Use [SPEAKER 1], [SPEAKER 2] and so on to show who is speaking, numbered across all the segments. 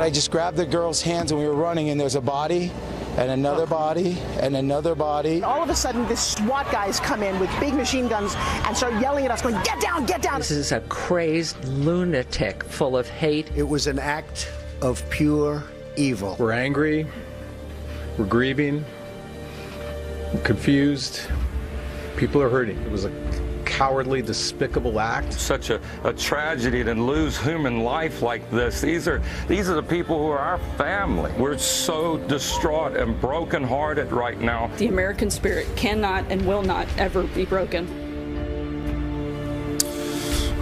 [SPEAKER 1] I just grabbed the girl's hands and we were running, and there's a body and another body and another body.
[SPEAKER 2] All of a sudden, this SWAT guys come in with big machine guns and start yelling at us, going, "Get down, get down!"
[SPEAKER 3] This is a crazed lunatic full of hate.
[SPEAKER 4] It was an act of pure evil.
[SPEAKER 5] We're angry, we're grieving, we're confused, people are hurting. It was a cowardly, despicable act.
[SPEAKER 6] Such a tragedy to lose human life like this. These are the people who are our family. We're so distraught and brokenhearted right now.
[SPEAKER 7] The American spirit cannot and will not ever be broken.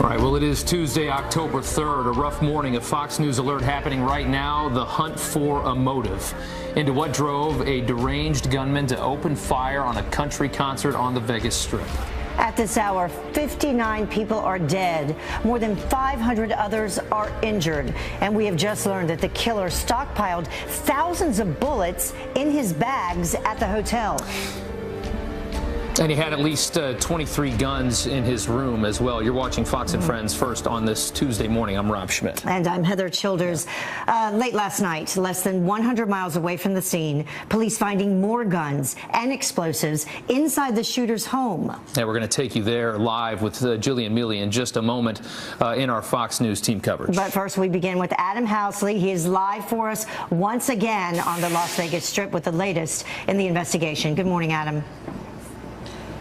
[SPEAKER 8] All right, well, it is Tuesday, October 3rd, a rough morning of Fox News alert happening right now, the hunt for a motive into what drove a deranged gunman to open fire on a country concert on the Vegas Strip.
[SPEAKER 9] At this hour, 59 people are dead. More than 500 others are injured. And we have just learned that the killer stockpiled thousands of bullets in his bags at the hotel.
[SPEAKER 8] And he had at least 23 guns in his room as well. You're watching Fox and Friends first on this Tuesday morning. I'm Rob Schmidt.
[SPEAKER 9] And I'm Heather Childers. Late last night, less than 100 miles away from the scene, police finding more guns and explosives inside the shooter's home.
[SPEAKER 8] And we're going to take you there live with Jillian Mealy in just a moment in our Fox News team coverage.
[SPEAKER 9] But first, we begin with Adam Housley. He is live for us once again on the Las Vegas Strip with the latest in the investigation. Good morning, Adam.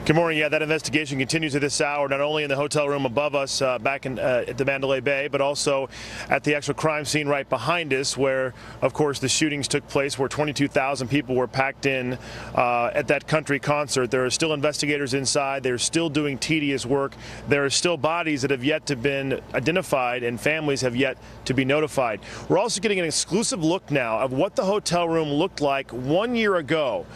[SPEAKER 10] Good morning. Yeah, that investigation continues at this hour, not only in the hotel room above us back in at the Mandalay Bay, but also at the actual crime scene right behind us, where, of course, the shootings took place, where 22,000 people were packed in at that country concert. There are still investigators inside. They're still doing tedious work. There are still bodies that have yet to been identified, and families have yet to be notified. We're also getting an exclusive look now of what the hotel room looked like 1 year ago.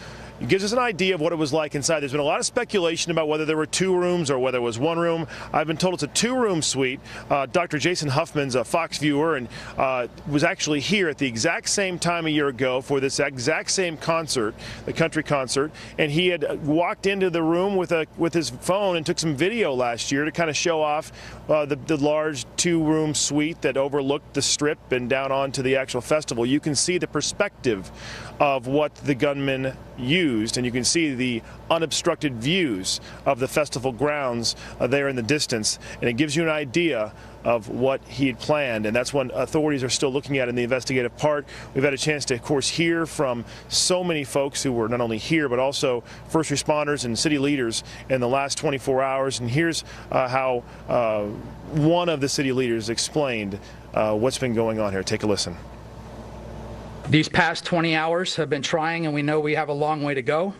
[SPEAKER 10] It gives us an idea of what it was like inside. There's been a lot of speculation about whether there were two rooms or whether it was one room. I've been told it's a two-room suite. Dr. Jason Huffman's a Fox viewer and was actually here at the exact same time a year ago for this exact same concert, the country concert, and he had walked into the room with his phone and took some video last year to kind of show off the large two-room suite that overlooked the Strip and down onto the actual festival. You can see the perspective of what the gunman used, and you can see the unobstructed views of the festival grounds there in the distance, and it gives you an idea of what he had planned, and that's what authorities are still looking at in the investigative part. We've had a chance to, of course, hear from so many folks who were not only here but also first responders and city leaders in the last 24 hours, and here's how one of the city leaders explained what's been going on here. Take a listen.
[SPEAKER 11] These past 20 hours have been trying, and we know we have a long way to go.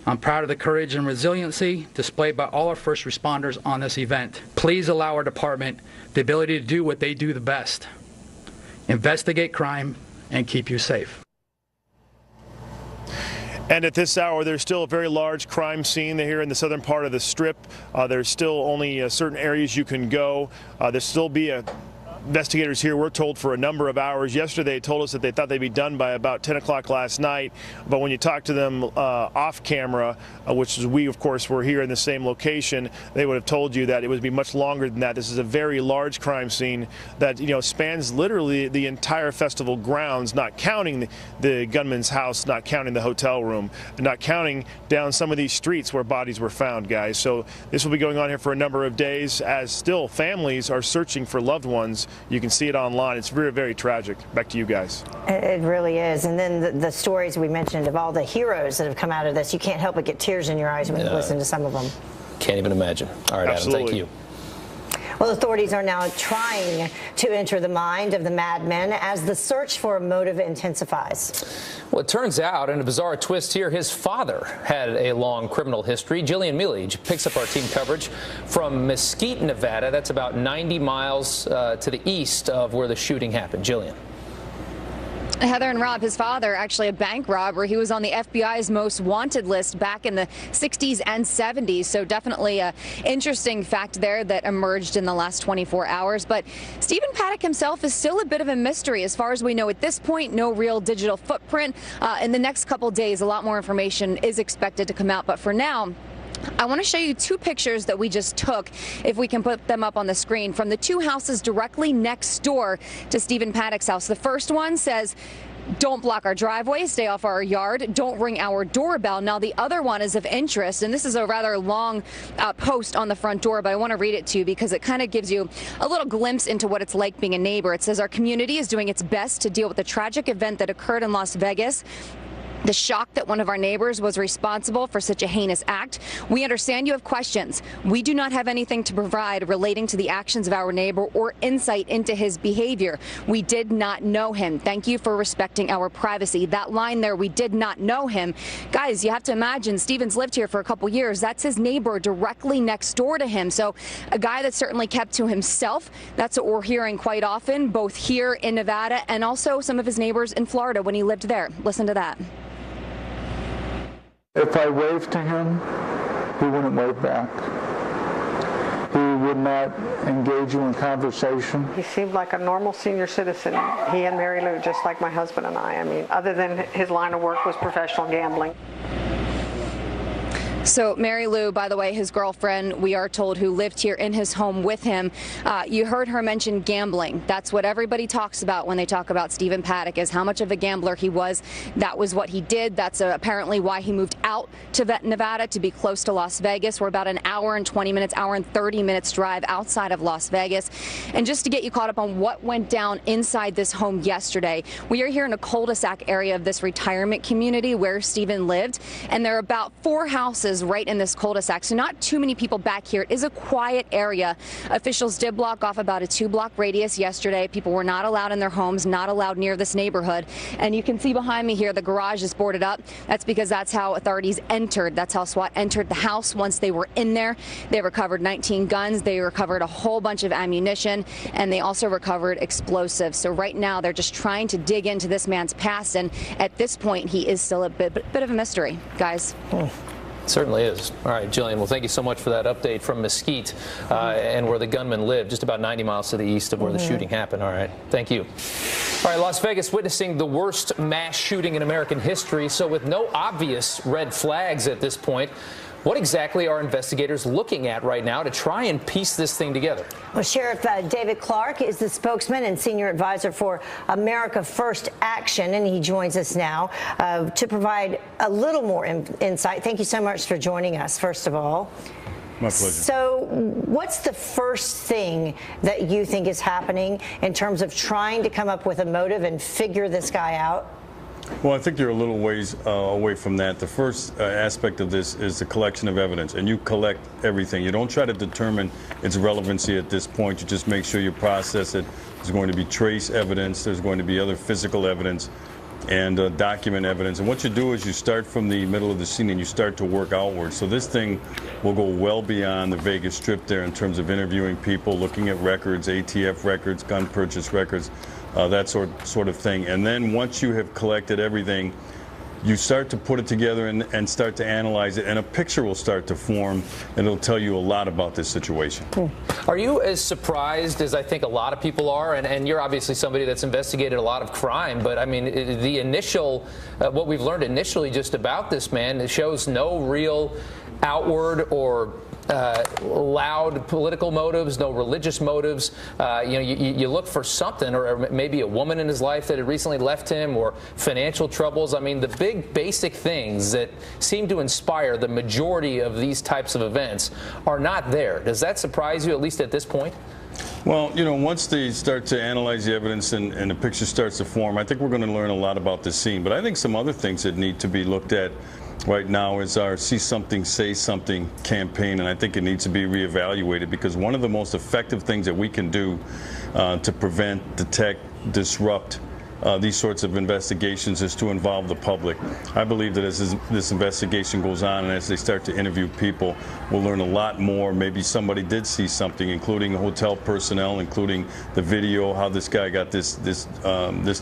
[SPEAKER 11] I'm proud of the courage and resiliency displayed by all our first responders on this event. Please allow our department the ability to do what they do the best: investigate crime and keep you safe.
[SPEAKER 10] And at this hour, there's still a very large crime scene here in the southern part of the Strip. There's still only certain areas you can go. There'll still be investigators here, we're told, for a number of hours. Yesterday they told us that they thought they'd be done by about 10 o'clock last night, but when you talk to them off camera, which is we, of course, were here in the same location, they would have told you that it would be much longer than that. This is a very large crime scene that, you know, spans literally the entire festival grounds, not counting the gunman's house, not counting the hotel room, not counting down some of these streets where bodies were found, guys. So this will be going on here for a number of days as still families are searching for loved ones. You can see it online. It's very, very tragic. Back to you guys.
[SPEAKER 9] It really is. And then the stories we mentioned of all the heroes that have come out of this, you can't help but get tears in your eyes when you listen to some of them.
[SPEAKER 8] Can't even imagine. All right,
[SPEAKER 10] Absolutely.
[SPEAKER 8] Adam, thank you.
[SPEAKER 9] Well, authorities are now trying to enter the mind of the madmen as the search for a motive intensifies.
[SPEAKER 8] Well, it turns out, in a bizarre twist here, his father had a long criminal history. Jillian Mealy picks up our team coverage from Mesquite, Nevada. That's about 90 miles to the east of where the shooting happened. Jillian.
[SPEAKER 12] Heather and Rob, his father, actually a bank robber. He was on the FBI's most wanted list back in the 60s and 70s. So definitely an interesting fact there that emerged in the last 24 hours. But Stephen Paddock himself is still a bit of a mystery. As far as we know at this point, no real digital footprint. In the next couple days, a lot more information is expected to come out. But for now, I want to show you two pictures that we just took, if we can put them up on the screen, from the two houses directly next door to Stephen Paddock's house. The first one says, "Don't block our driveway, stay off our yard, don't ring our doorbell." Now, the other one is of interest, and this is a rather long post on the front door, but I want to read it to you because it kind of gives you a little glimpse into what it's like being a neighbor. It says, "Our community is doing its best to deal with the tragic event that occurred in Las Vegas. The shock that one of our neighbors was responsible for such a heinous act. We understand you have questions. We do not have anything to provide relating to the actions of our neighbor or insight into his behavior. We did not know him. Thank you for respecting our privacy." That line there, "we did not know him." Guys, you have to imagine Stephen's lived here for a couple years. That's his neighbor directly next door to him. So a guy that's certainly kept to himself. That's what we're hearing quite often, both here in Nevada and also some of his neighbors in Florida when he lived there. Listen to that.
[SPEAKER 13] If I waved to him, he wouldn't wave back. He would not engage you in conversation.
[SPEAKER 14] He seemed like a normal senior citizen. He and Mary Lou, just like my husband and I. I mean, other than his line of work was professional gambling.
[SPEAKER 12] So Mary Lou, by the way, his girlfriend, we are told, who lived here in his home with him, you heard her mention gambling. That's what everybody talks about when they talk about Stephen Paddock, is how much of a gambler he was. That was what he did. That's apparently why he moved out to Nevada, to be close to Las Vegas. We're about an hour and 20 minutes, hour and 30 minutes drive outside of Las Vegas. And just to get you caught up on what went down inside this home yesterday, we are here in a cul-de-sac area of this retirement community where Stephen lived, and there are about 4 houses right in this cul-de-sac, so not too many people back here. It is a quiet area. Officials did block off about a 2-block radius yesterday. People were not allowed in their homes, not allowed near this neighborhood. And you can see behind me here, the garage is boarded up. That's because that's how authorities entered. That's how SWAT entered the house. Once they were in there, they recovered 19 guns. They recovered a whole bunch of ammunition, and they also recovered explosives. So right now, they're just trying to dig into this man's past, and at this point, he is still a bit of a mystery, guys.
[SPEAKER 8] Certainly is. All right, Jillian, well, thank you so much for that update from Mesquite and where the gunman lived, just about 90 miles to the east of where the shooting happened. All right, thank you. All right, Las Vegas witnessing the worst mass shooting in American history. So with no obvious red flags at this point, what exactly are investigators looking at right now to try and piece this thing together?
[SPEAKER 9] Well, Sheriff David Clark is the spokesman and senior advisor for America First Action, and he joins us now to provide a little more insight. Thank you so much for joining us, first of all.
[SPEAKER 15] My pleasure.
[SPEAKER 9] So what's the first thing that you think is happening in terms of trying to come up with a motive and figure this guy out?
[SPEAKER 15] Well, I think you're a little ways away from that. The first aspect of this is the collection of evidence, and you collect everything. You don't try to determine its relevancy at this point. You just make sure you process it. There's going to be trace evidence. There's going to be other physical evidence and document evidence. And what you do is you start from the middle of the scene and you start to work outward. So this thing will go well beyond the Vegas Strip there in terms of interviewing people, looking at records, ATF records, gun purchase records, that sort of thing. And then once you have collected everything, you start to put it together and start to analyze it, and a picture will start to form, and it'll tell you a lot about this situation.
[SPEAKER 8] Are you as surprised as I think a lot of people are? And you're obviously somebody that's investigated a lot of crime, but I mean, the initial, what we've learned initially just about this man, it shows no real outward or loud political motives, no religious motives. You look for something, or maybe a woman in his life that had recently left him, or financial troubles. I mean, the big basic things that seem to inspire the majority of these types of events are not there. Does that surprise you, at least at this point?
[SPEAKER 15] Well, once they start to analyze the evidence and the picture starts to form, I think we're going to learn a lot about the scene. But I think some other things that need to be looked at right now is our See Something, Say Something campaign, and I think it needs to be reevaluated, because one of the most effective things that we can do to prevent, detect, disrupt these sorts of investigations is to involve the public. I believe that as this investigation goes on and as they start to interview people, we'll learn a lot more. Maybe somebody did see something, including hotel personnel, including the video, how this guy got this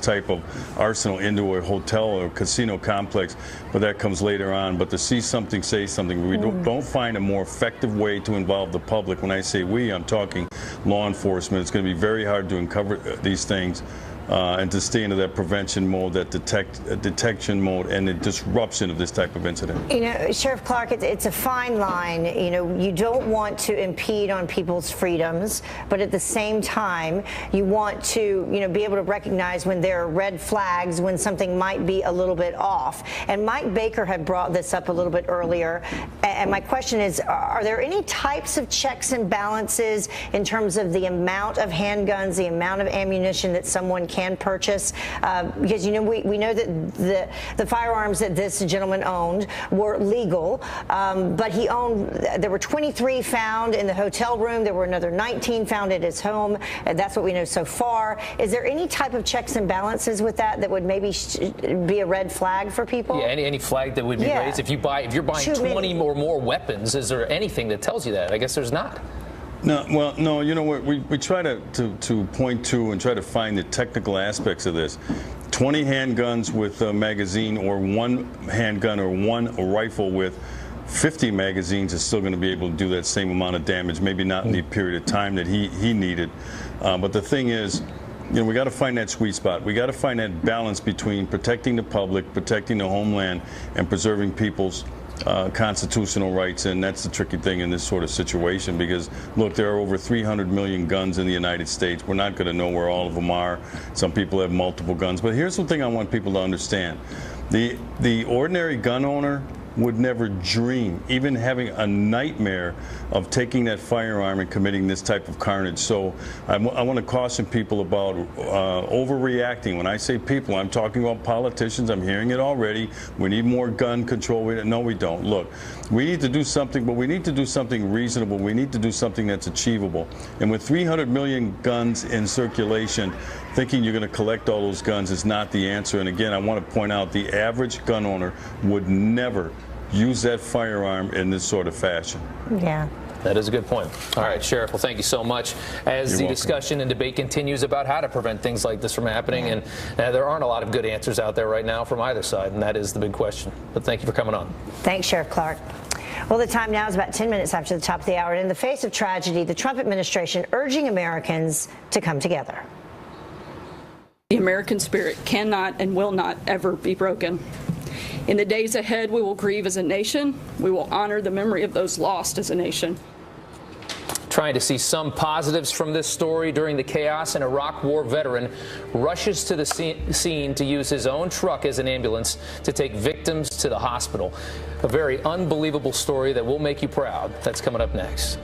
[SPEAKER 15] type of arsenal into a hotel or casino complex, but that comes later on. But to See Something, Say Something, we don't find a more effective way to involve the public. When I say we, I'm talking law enforcement. It's going to be very hard to uncover these things and to stay into that prevention mode, that detection mode, and the disruption of this type of incident.
[SPEAKER 9] You know, Sheriff Clark, it's a fine line. You know, you don't want to impede on people's freedoms, but at the same time, you want to, you know, be able to recognize when there are red flags, when something might be a little bit off. And Mike Baker had brought this up a little bit earlier. And my question is, are there any types of checks and balances in terms of the amount of handguns, the amount of ammunition that someone can purchase? Because, you know, we know that the firearms that this gentleman owned were legal, but he owned, there were 23 found in the hotel room. There were another 19 found at his home. That's what we know so far. Is there any type of checks and balances with that would maybe be a red flag for people?
[SPEAKER 8] Yeah, any flag that would be raised. If you're buying 20 or more weapons, is there anything that tells you that? I guess there's not.
[SPEAKER 15] No, well, no, you know what, we try to point to and try to find the technical aspects of this. 20 handguns with a magazine, or one handgun or one rifle with 50 magazines is still going to be able to do that same amount of damage, maybe not in the period of time that he needed. But the thing is, you know, we got to find that sweet spot. We got to find that balance between protecting the public, protecting the homeland, and preserving people's constitutional rights. And that's the tricky thing in this sort of situation, because look, there are over 300 million guns in the United States. We're not going to know where all of them are. Some people have multiple guns, but here's the thing I want people to understand. The ordinary gun owner would never dream, even having a nightmare, of taking that firearm and committing this type of carnage. So I want to caution people about overreacting. When I say people, I'm talking about politicians. I'm hearing it already. We need more gun control. No, we don't. Look, we need to do something, but we need to do something reasonable. We need to do something that's achievable. And with 300 million guns in circulation, thinking you're going to collect all those guns is not the answer. And again, I want to point out, the average gun owner would never use that firearm in this sort of fashion.
[SPEAKER 9] Yeah.
[SPEAKER 8] That is a good point. All right, Sheriff, well, thank you so much. As the discussion and debate continues about how to prevent things like this from happening, and there aren't a lot of good answers out there right now from either side, and that is the big question. But thank you for coming on.
[SPEAKER 9] Thanks, Sheriff Clark. Well, the time now is about 10 minutes after the top of the hour. And in the face of tragedy, the Trump administration urging Americans to come together.
[SPEAKER 7] The American spirit cannot and will not ever be broken. In the days ahead, we will grieve as a nation. We will honor the memory of those lost as a nation.
[SPEAKER 8] Trying to see some positives from this story. During the chaos, an Iraq War veteran rushes to the scene to use his own truck as an ambulance to take victims to the hospital. A very unbelievable story that will make you proud. That's coming up next.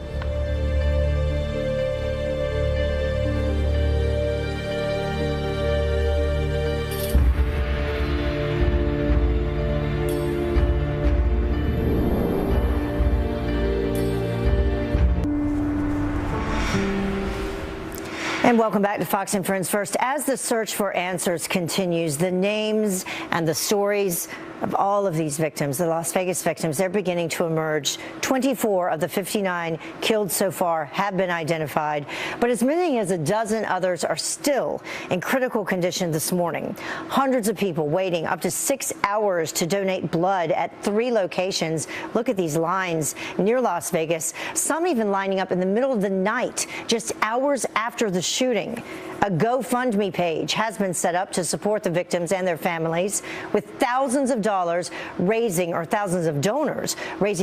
[SPEAKER 9] And welcome back to Fox and Friends First. As the search for answers continues, the names and the stories of all of these victims, the Las Vegas victims, they're beginning to emerge. 24 of the 59 killed so far have been identified, but as many as a dozen others are still in critical condition this morning. Hundreds of people waiting up to 6 hours to donate blood at 3 locations. Look at these lines near Las Vegas, some even lining up in the middle of the night, just hours after the shooting. A GoFundMe page has been set up to support the victims and their families, with thousands of donors raising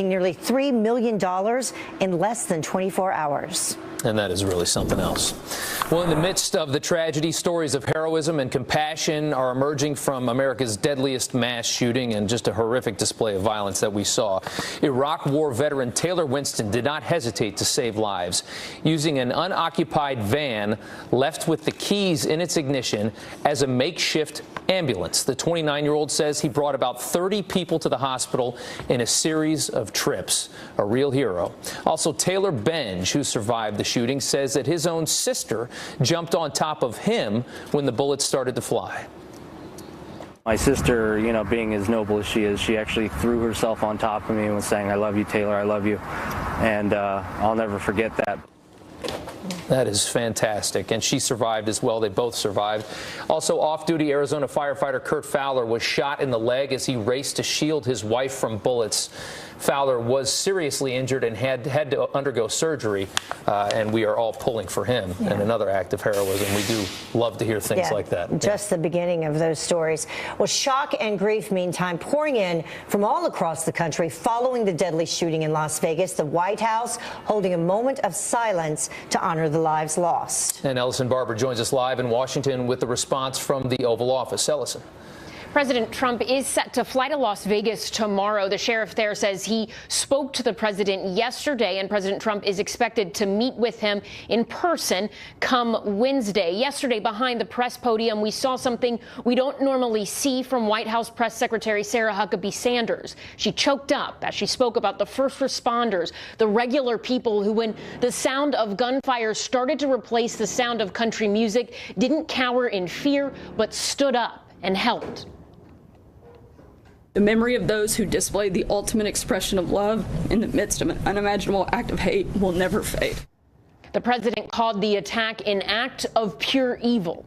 [SPEAKER 9] nearly $3 million in less than 24 hours.
[SPEAKER 8] And that is really something else. Well, in the midst of the tragedy, stories of heroism and compassion are emerging from America's deadliest mass shooting and just a horrific display of violence that we saw. Iraq War veteran Taylor Winston did not hesitate to save lives, using an unoccupied van left with the keys in its ignition as a makeshift ambulance. The 29-year-old says he brought about 30 people to the hospital in a series of trips. A real hero. Also, Taylor Benj, who survived the shooting, says that his own sister jumped on top of him when the bullets started to fly.
[SPEAKER 16] My sister, you know, being as noble as she is, she actually threw herself on top of me and was saying, "I love you, Taylor, I love you." And I'll never forget that.
[SPEAKER 8] That is fantastic. And she survived as well. They both survived. Also, off-duty Arizona firefighter Kurt Fowler was shot in the leg as he raced to shield his wife from bullets. Fowler was seriously injured and had to undergo surgery, and we are all pulling for him. Yeah. And another act of heroism. We do love to hear things like that.
[SPEAKER 9] Just the beginning of those stories. Well, shock and grief, meantime, pouring in from all across the country following the deadly shooting in Las Vegas. The White House holding a moment of silence to honor the lives lost.
[SPEAKER 8] And Ellison Barber joins us live in Washington with the response from the Oval Office. Ellison.
[SPEAKER 17] President Trump is set to fly to Las Vegas tomorrow. The sheriff there says he spoke to the president yesterday, and President Trump is expected to meet with him in person come Wednesday. Yesterday, behind the press podium, we saw something we don't normally see from White House Press Secretary Sarah Huckabee Sanders. She choked up as she spoke about the first responders, the regular people who, when the sound of gunfire started to replace the sound of country music, didn't cower in fear, but stood up and helped.
[SPEAKER 7] The memory of those who displayed the ultimate expression of love in the midst of an unimaginable act of hate will never fade.
[SPEAKER 17] The president called the attack an act of pure evil.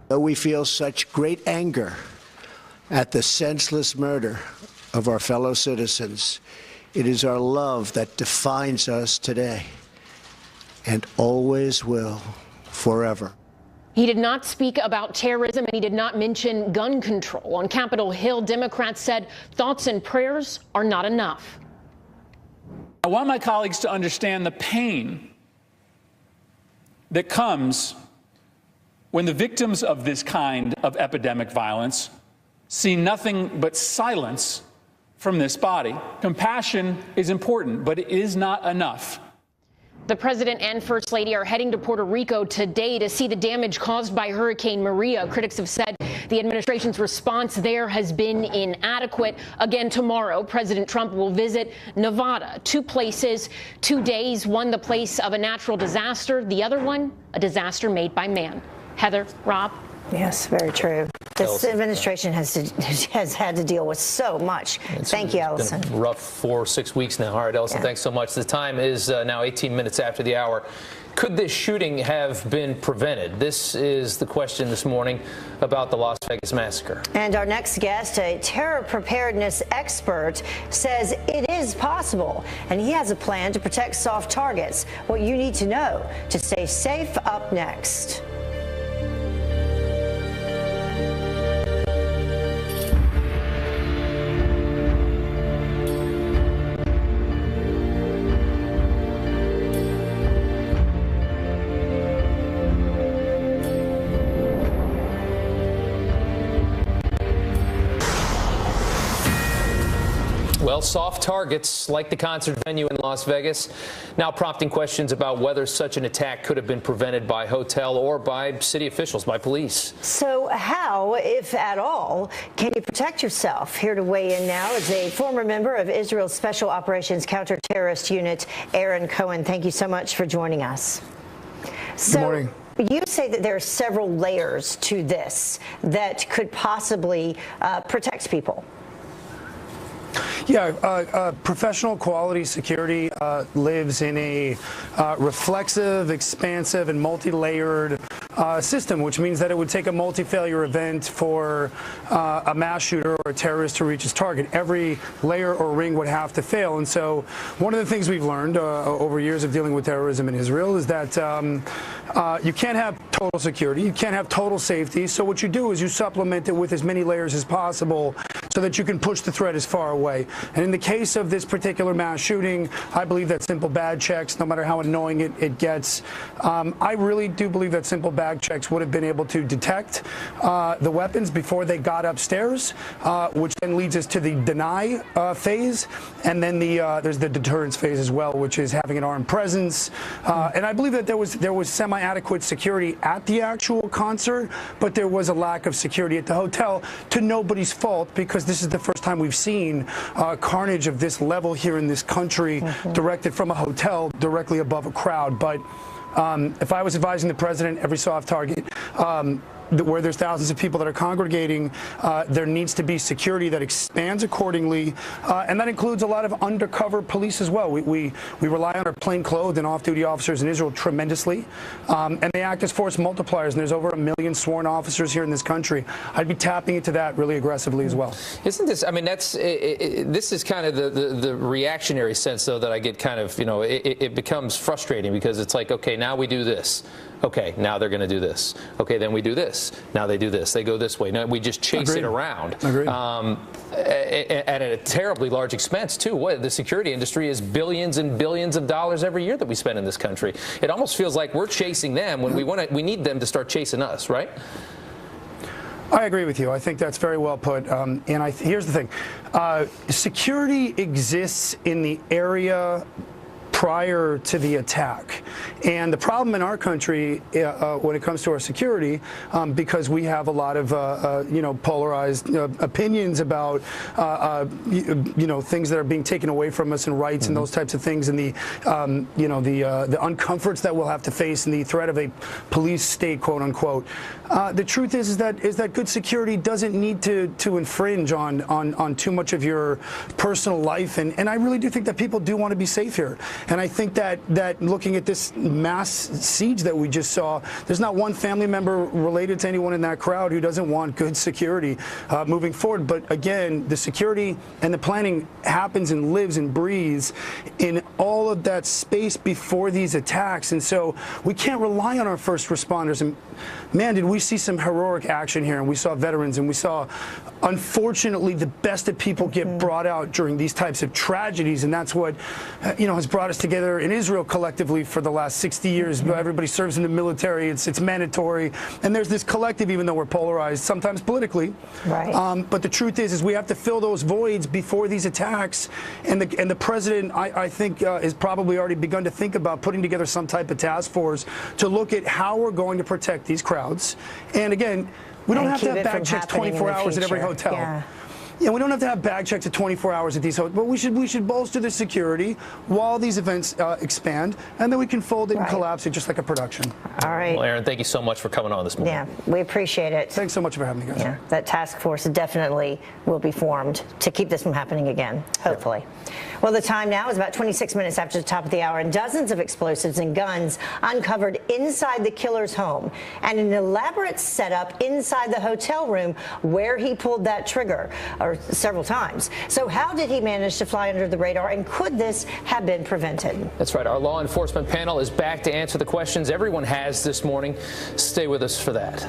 [SPEAKER 4] Though we feel such great anger at the senseless murder of our fellow citizens, it is our love that defines us today and always will, forever.
[SPEAKER 17] He did not speak about terrorism, and he did not mention gun control. On Capitol Hill, Democrats said thoughts and prayers are not enough.
[SPEAKER 18] I want my colleagues to understand the pain that comes when the victims of this kind of epidemic violence see nothing but silence from this body. Compassion is important, but it is not enough.
[SPEAKER 17] The president and first lady are heading to Puerto Rico today to see the damage caused by Hurricane Maria. Critics have said the administration's response there has been inadequate. Again, tomorrow, President Trump will visit Nevada, 2 places, 2 days, one the place of a natural disaster, the other one a disaster made by man. Heather, Rob.
[SPEAKER 9] Yes, very true. This administration has had to deal with so much. Thank you, Ellison.
[SPEAKER 8] It's been a rough 4 or 6 weeks now. All right, Ellison, thanks so much. The time is now 18 minutes after the hour. Could this shooting have been prevented? This is the question this morning about the Las Vegas massacre.
[SPEAKER 9] And our next guest, a terror preparedness expert, says it is possible, and he has a plan to protect soft targets. What you need to know to stay safe up next.
[SPEAKER 8] Well, soft targets like the concert venue in Las Vegas now prompting questions about whether such an attack could have been prevented by hotel or by city officials, by police.
[SPEAKER 9] So how, if at all, can you protect yourself? Here to weigh in now is a former member of Israel's Special Operations Counter-Terrorist Unit, Aaron Cohen. Thank you so much for joining us.
[SPEAKER 19] Good morning.
[SPEAKER 9] You say that there are several layers to this that could possibly protect people.
[SPEAKER 19] Yeah, professional quality security lives in a reflexive, expansive, and multi-layered system, which means that it would take a multi-failure event for a mass shooter or a terrorist to reach his target. Every layer or ring would have to fail. And so one of the things we've learned over years of dealing with terrorism in Israel is that you can't have total security. You can't have total safety. So what you do is you supplement it with as many layers as possible so that you can push the threat as far away. And in the case of this particular mass shooting, I believe that simple bag checks, no matter how annoying it gets, I really do believe that simple bag checks would have been able to detect the weapons before they got upstairs, which then leads us to the deny phase. And then there's the deterrence phase as well, which is having an armed presence. And I believe that there was semi-adequate security at the actual concert, but there was a lack of security at the hotel, to nobody's fault, because this is the first time we've seen carnage of this level here in this country directed from a hotel directly above a crowd. But if I was advising the president, every soft target where there's thousands of people that are congregating, there needs to be security that expands accordingly, and that includes a lot of undercover police as well. We rely on our plainclothes and off-duty officers in Israel tremendously, and they act as force multipliers, and there's over 1 million sworn officers here in this country. I'd be tapping into that really aggressively as well.
[SPEAKER 8] Isn't this, I mean, this is kind of the reactionary sense, though, that I get kind of, it becomes frustrating because it's like, okay, now we do this. Okay, now they're going to do this. Okay, then we do this. Now they do this. They go this way. Now we just chase it around. At a terribly large expense, too. The security industry is billions and billions of dollars every year that we spend in this country. It almost feels like we're chasing them when we need them to start chasing us, right?
[SPEAKER 19] I agree with you. I think that's very well put. Here's the thing. Security exists in the area prior to the attack. And the problem in our country when it comes to our security, because we have a lot of polarized opinions about things that are being taken away from us and rights and those types of things, and the uncomforts that we'll have to face and the threat of a police state, quote unquote. The truth is that good security doesn't need to infringe on too much of your personal life, and I really do think that people do want to be safe here. And I think that looking at this mass siege that we just saw, there's not one family member related to anyone in that crowd who doesn't want good security moving forward. But again, the security and the planning happens and lives and breathes in all of that space before these attacks. And so we can't rely on our first responders. And man, did we see some heroic action here, and we saw veterans, and we saw, unfortunately, the best of people get brought out during these types of tragedies, and that's what has brought us together in Israel collectively for the last 60 years. Everybody serves in the military. It's mandatory, and there's this collective, even though we're polarized sometimes politically. Right. But the truth is we have to fill those voids before these attacks, and the president, I think, has probably already begun to think about putting together some type of task force to look at how we're going to protect these crowds. And again, we don't have to have bag checks 24 hours at every hotel. Yeah, we don't have to have bag checks at 24 hours at these hotels, but we should bolster the security while these events expand, and then we can fold it and collapse it just like a production.
[SPEAKER 9] All right.
[SPEAKER 8] Well, Aaron, thank you so much for coming on this morning.
[SPEAKER 9] Yeah, we appreciate it.
[SPEAKER 19] Thanks so much for having me, guys.
[SPEAKER 9] Yeah, that task force definitely will be formed to keep this from happening again, hopefully. Yeah. Well, the time now is about 26 minutes after the top of the hour, and dozens of explosives and guns uncovered inside the killer's home, and an elaborate setup inside the hotel room where he pulled that trigger several times. So how did he manage to fly under the radar, and could this have been prevented?
[SPEAKER 8] That's right. Our law enforcement panel is back to answer the questions everyone has this morning. Stay with us for that.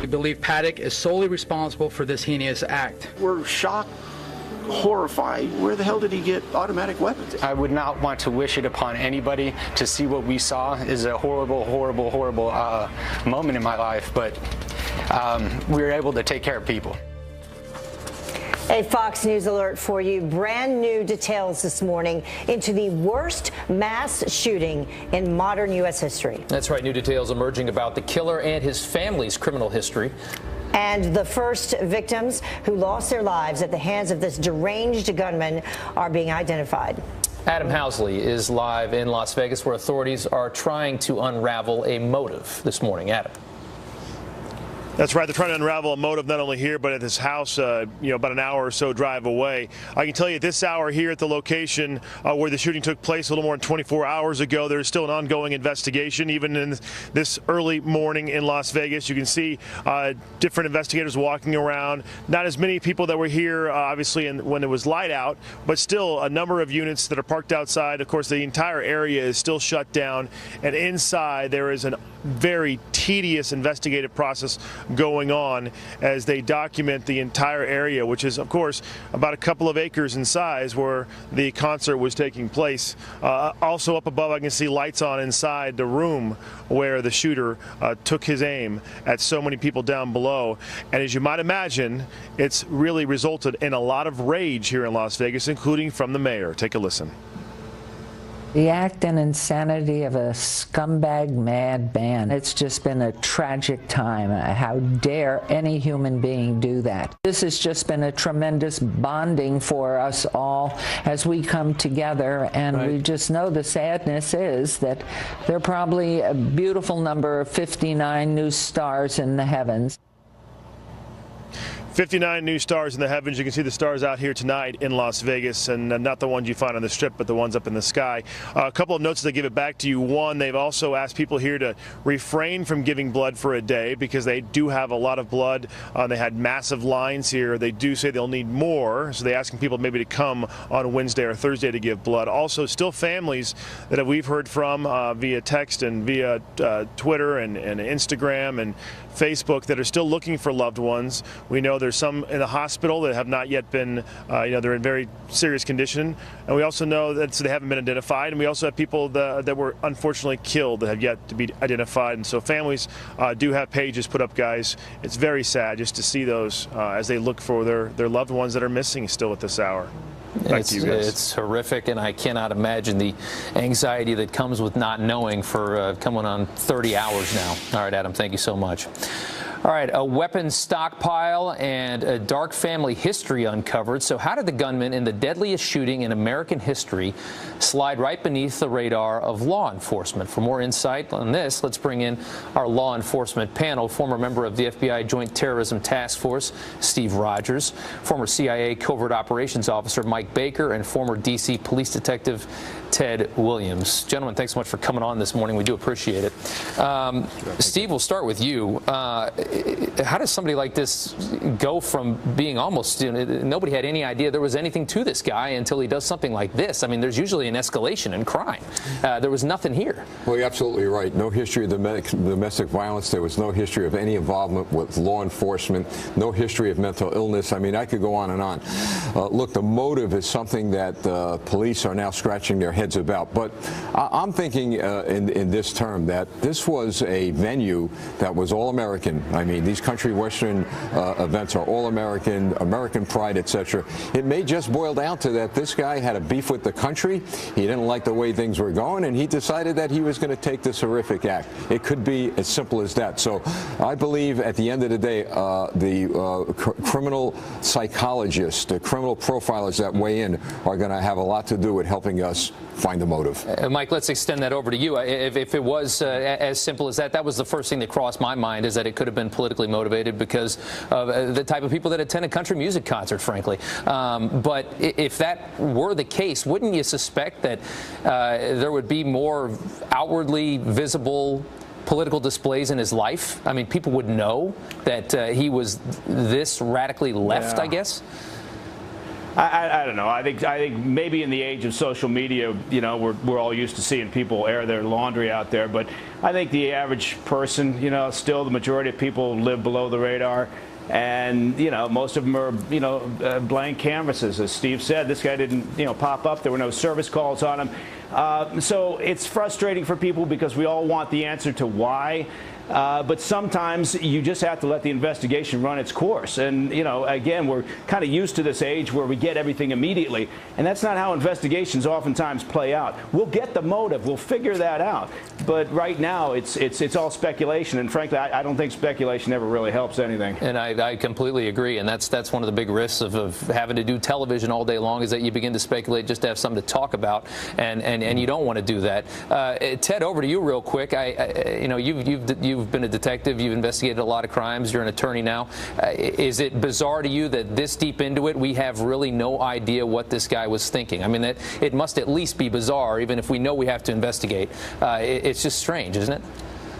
[SPEAKER 11] We believe Paddock is solely responsible for this heinous act.
[SPEAKER 20] We're shocked, horrified. Where the hell did he get automatic weapons?
[SPEAKER 21] I would not want to wish it upon anybody. To see what we saw is a horrible, horrible, horrible moment in my life, but we were able to take care of people.
[SPEAKER 9] A Fox News alert for you. Brand new details this morning into the worst mass shooting in modern U.S. history.
[SPEAKER 8] That's right. New details emerging about the killer and his family's criminal history.
[SPEAKER 9] And the first victims who lost their lives at the hands of this deranged gunman are being identified.
[SPEAKER 8] Adam Housley is live in Las Vegas, where authorities are trying to unravel a motive this morning. Adam.
[SPEAKER 10] That's right. They're trying to unravel a motive not only here, but at his house, about an hour or so drive away. I can tell you at this hour here at the location where the shooting took place a little more than 24 hours ago, there is still an ongoing investigation. Even in this early morning in Las Vegas, you can see different investigators walking around. Not as many people that were here, obviously, when it was light out, but still a number of units that are parked outside. Of course, the entire area is still shut down, and inside there is a very tedious investigative process going on as they document the entire area, which is, of course, about a couple of acres in size where the concert was taking place. Also up above, I can see lights on inside the room where the shooter took his aim at so many people down below. And as you might imagine, it's really resulted in a lot of rage here in Las Vegas, including from the mayor. Take a listen.
[SPEAKER 3] The act and insanity of a scumbag madman. It's just been a tragic time. How dare any human being do that? This has just been a tremendous bonding for us all as we come together, and we just know the sadness is that there are probably a beautiful number of 59 new stars in the heavens.
[SPEAKER 10] 59 new stars in the heavens. You can see the stars out here tonight in Las Vegas, and not the ones you find on the Strip, but the ones up in the sky. A couple of notes to give it back to you. One, they've also asked people here to refrain from giving blood for a day because they do have a lot of blood. They had massive lines here. They do say they'll need more, so they're asking people maybe to come on Wednesday or Thursday to give blood. Also, still families that we've heard from via text and via Twitter and Instagram and Facebook that are still looking for loved ones. We know there's some in the hospital that have not yet been, they're in very serious condition. And we also know that they haven't been identified. And we also have people that were unfortunately killed that have yet to be identified. And so families do have pages put up, guys. It's very sad just to see those as they look for their loved ones that are missing still at this hour. Back to you guys.
[SPEAKER 8] It's horrific, and I cannot imagine the anxiety that comes with not knowing for coming on 30 hours now. All right, Adam, thank you so much. All right, a weapons stockpile and a dark family history uncovered. So how did the gunman in the deadliest shooting in American history slide right beneath the radar of law enforcement? For more insight on this, let's bring in our law enforcement panel. Former member of the FBI Joint Terrorism Task Force, Steve Rogers, former CIA Covert Operations Officer Mike Baker, and former D.C. Police Detective Ted Williams. Gentlemen, thanks so much for coming on this morning. We do appreciate it. Steve, we'll start with you. How does somebody like this go from being almost, nobody had any idea there was anything to this guy until he does something like this? I mean, there's usually an escalation in crime. There was nothing here.
[SPEAKER 1] Well, you're absolutely right. No history of domestic violence. There was no history of any involvement with law enforcement. No history of mental illness. I mean, I could go on and on. Look, the motive is something that police are now scratching their heads about. But I'm thinking in this term that this was a venue that was all-American. I mean, these country western events are all American, American pride, etc. It may just boil down to that this guy had a beef with the country. He didn't like the way things were going, and he decided that he was going to take this horrific act. It could be as simple as that. So I believe at the end of the day, the criminal psychologists, the criminal profilers that weigh in are going to have a lot to do with helping us find the motive.
[SPEAKER 8] Mike, let's extend that over to you. If it was as simple as that, that was the first thing that crossed my mind, is that it could have been politically motivated because of the type of people that attend a country music concert, frankly. But if that were the case, wouldn't you suspect that there would be more outwardly visible political displays in his life? I mean, people would know that he was this radically left, I guess.
[SPEAKER 22] I don't know. I think maybe in the age of social media, we're all used to seeing people air their laundry out there. But I think the average person, still the majority of people live below the radar. And, most of them are, blank canvases. As Steve said, this guy didn't, pop up. There were no service calls on him. So it's frustrating for people because we all want the answer to why. But sometimes you just have to let the investigation run its course. And, again, we're kind of used to this age where we get everything immediately. And that's not how investigations oftentimes play out. We'll get the motive. We'll figure that out. But right now, it's all speculation. And frankly, I don't think speculation ever really helps anything.
[SPEAKER 8] And I completely agree. And that's one of the big risks of having to do television all day long, is that you begin to speculate just to have something to talk about. And you don't want to do that. Ted, over to you real quick. You've been a detective. You've investigated a lot of crimes. You're an attorney now. Is it bizarre to you that this deep into it, we have really no idea what this guy was thinking? I mean, it must at least be bizarre, even if we know we have to investigate. It's just strange, isn't it?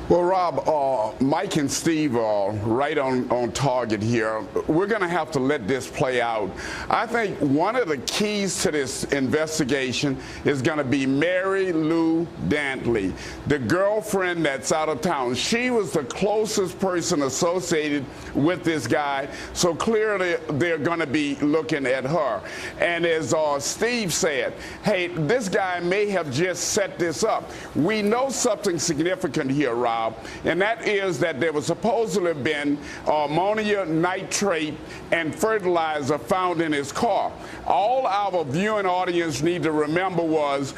[SPEAKER 23] Well, Rob, Mike and Steve are right on target here. We're going to have to let this play out. I think one of the keys to this investigation is going to be Mary Lou Dantley, the girlfriend that's out of town. She was the closest person associated with this guy, so clearly they're going to be looking at her. And as Steve said, hey, this guy may have just set this up. We know something significant here, Rob. Rob, and that is that there was supposedly been ammonium nitrate and fertilizer found in his car. All our viewing audience need to remember was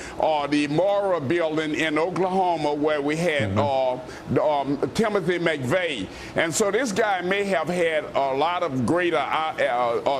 [SPEAKER 23] the Mora building in Oklahoma where we had Timothy McVeigh. And so this guy may have had a lot of greater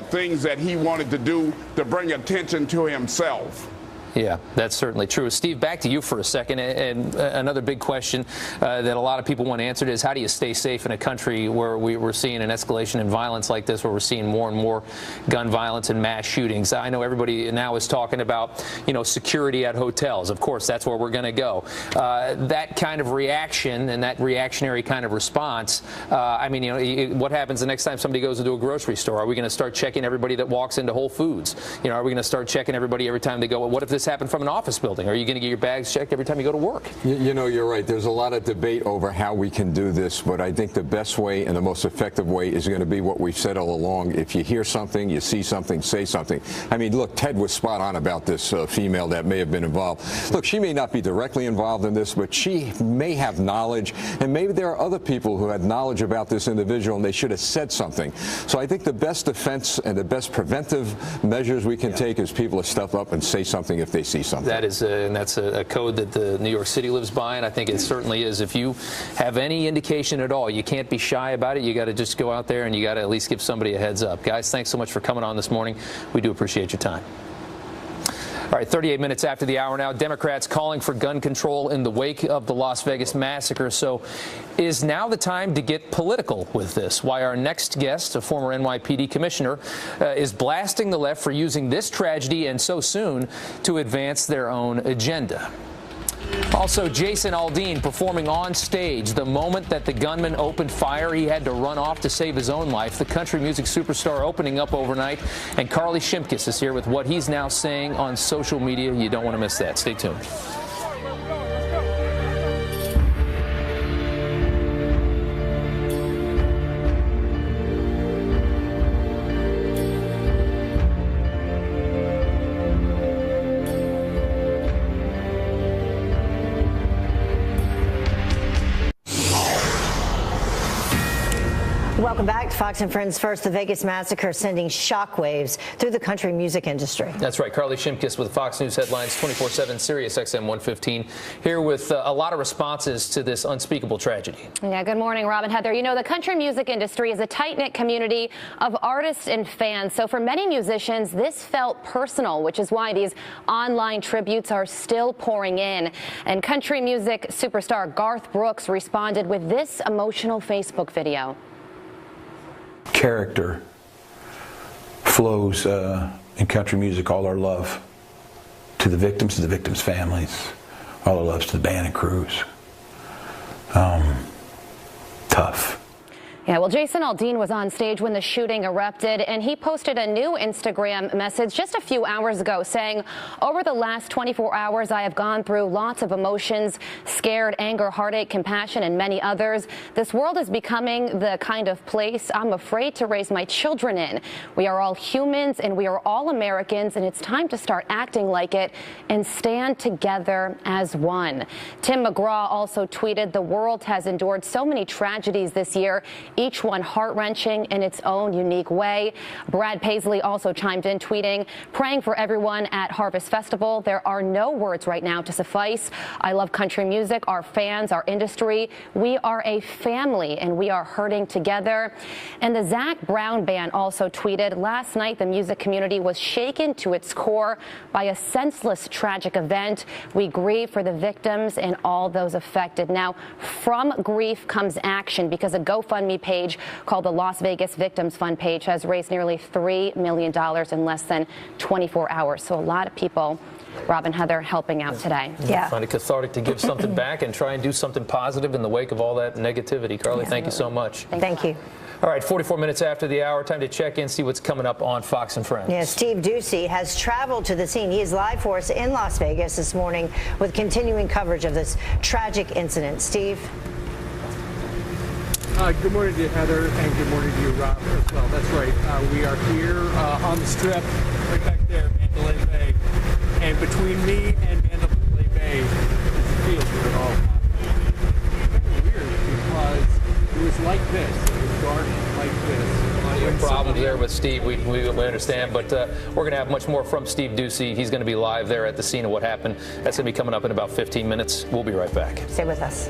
[SPEAKER 23] things that he wanted to do to bring attention to himself.
[SPEAKER 8] Yeah, that's certainly true. Steve, back to you for a second. And another big question that a lot of people want answered is, how do you stay safe in a country where we're seeing an escalation in violence like this, where we're seeing more and more gun violence and mass shootings? I know everybody now is talking about, security at hotels. Of course, that's where we're going to go. That kind of reaction and that reactionary kind of response, what happens the next time somebody goes into a grocery store? Are we going to start checking everybody that walks into Whole Foods? Are we going to start checking everybody every time they go? What if this happened from an office building? Are you going to get your bags checked every time you go to work?
[SPEAKER 1] You're right. There's a lot of debate over how we can do this, but I think the best way and the most effective way is going to be what we've said all along. If you hear something, you see something, say something. I mean, look, Ted was spot on about this female that may have been involved. Look, she may not be directly involved in this, but she may have knowledge, and maybe there are other people who had knowledge about this individual, and they should have said something. So I think the best defense and the best preventive measures we can take is people to step up and say something if they see something.
[SPEAKER 8] That is, and that's a code that the New York City lives by, and I think it certainly is. If you have any indication at all, you can't be shy about it. You got to just go out there and you got to at least give somebody a heads up. Guys, thanks so much for coming on this morning. We do appreciate your time. All right, 38 minutes after the hour now, Democrats calling for gun control in the wake of the Las Vegas massacre. So is now the time to get political with this? Why our next guest, a former NYPD commissioner, is blasting the left for using this tragedy and so soon to advance their own agenda. Also, Jason Aldean performing on stage the moment that the gunman opened fire. He had to run off to save his own life. The country music superstar opening up overnight. And Carly Shimkus is here with what he's now saying on social media. You don't want to miss that. Stay tuned.
[SPEAKER 9] Welcome back to Fox and Friends. First, the Vegas massacre sending shockwaves through the country music industry.
[SPEAKER 8] That's right. Carly Shimkus with Fox News Headlines 24/7, Sirius XM 115, here with a lot of responses to this unspeakable tragedy.
[SPEAKER 2] Yeah, good morning, Rob and Heather. You know, the country music industry is a tight-knit community of artists and fans. So for many musicians, this felt personal, which is why these online tributes are still pouring in. And country music superstar Garth Brooks responded with this emotional Facebook video.
[SPEAKER 5] Character flows in country music. All our love to the victims' families, all our loves to the band and crews. Tough.
[SPEAKER 2] Yeah, well, Jason Aldean was on stage when the shooting erupted, and he posted a new Instagram message just a few hours ago saying, over the last 24 hours, I have gone through lots of emotions, scared, anger, heartache, compassion, and many others. This world is becoming the kind of place I'm afraid to raise my children in. We are all humans, and we are all Americans, and it's time to start acting like it and stand together as one. Tim McGraw also tweeted, the world has endured so many tragedies this year, each one heart-wrenching in its own unique way. Brad Paisley also chimed in, tweeting, praying for everyone at Harvest Festival. There are no words right now to suffice. I love country music, our fans, our industry. We are a family, and we are hurting together. And the Zac Brown Band also tweeted, last night the music community was shaken to its core by a senseless, tragic event. We grieve for the victims and all those affected. Now, from grief comes action, because a GoFundMe page called the Las Vegas Victims Fund page has raised nearly $3 million in less than 24 hours. So a lot of people, Rob and Heather, helping out today.
[SPEAKER 8] Yeah. Find it cathartic to give something back and try and do something positive in the wake of all that negativity. Carly, thank you so much.
[SPEAKER 9] Thank you.
[SPEAKER 8] All right, 44 minutes after the hour, time to check in, see what's coming up on Fox and Friends.
[SPEAKER 9] Yeah, Steve Ducey has traveled to the scene. He is live for us in Las Vegas this morning with continuing coverage of this tragic incident. Steve?
[SPEAKER 6] Good morning to you, Heather, and good morning to you, Rob, as well. That's right. We are here on the Strip, right back there, Mandalay Bay. And between me and Mandalay Bay is the field where it all happened. garden like this.
[SPEAKER 8] Audio problems there with Steve, we understand, but we're going to have much more from Steve Ducey. He's going to be live there at the scene of what happened. That's going to be coming up in about 15 minutes. We'll be right back.
[SPEAKER 9] Stay with us.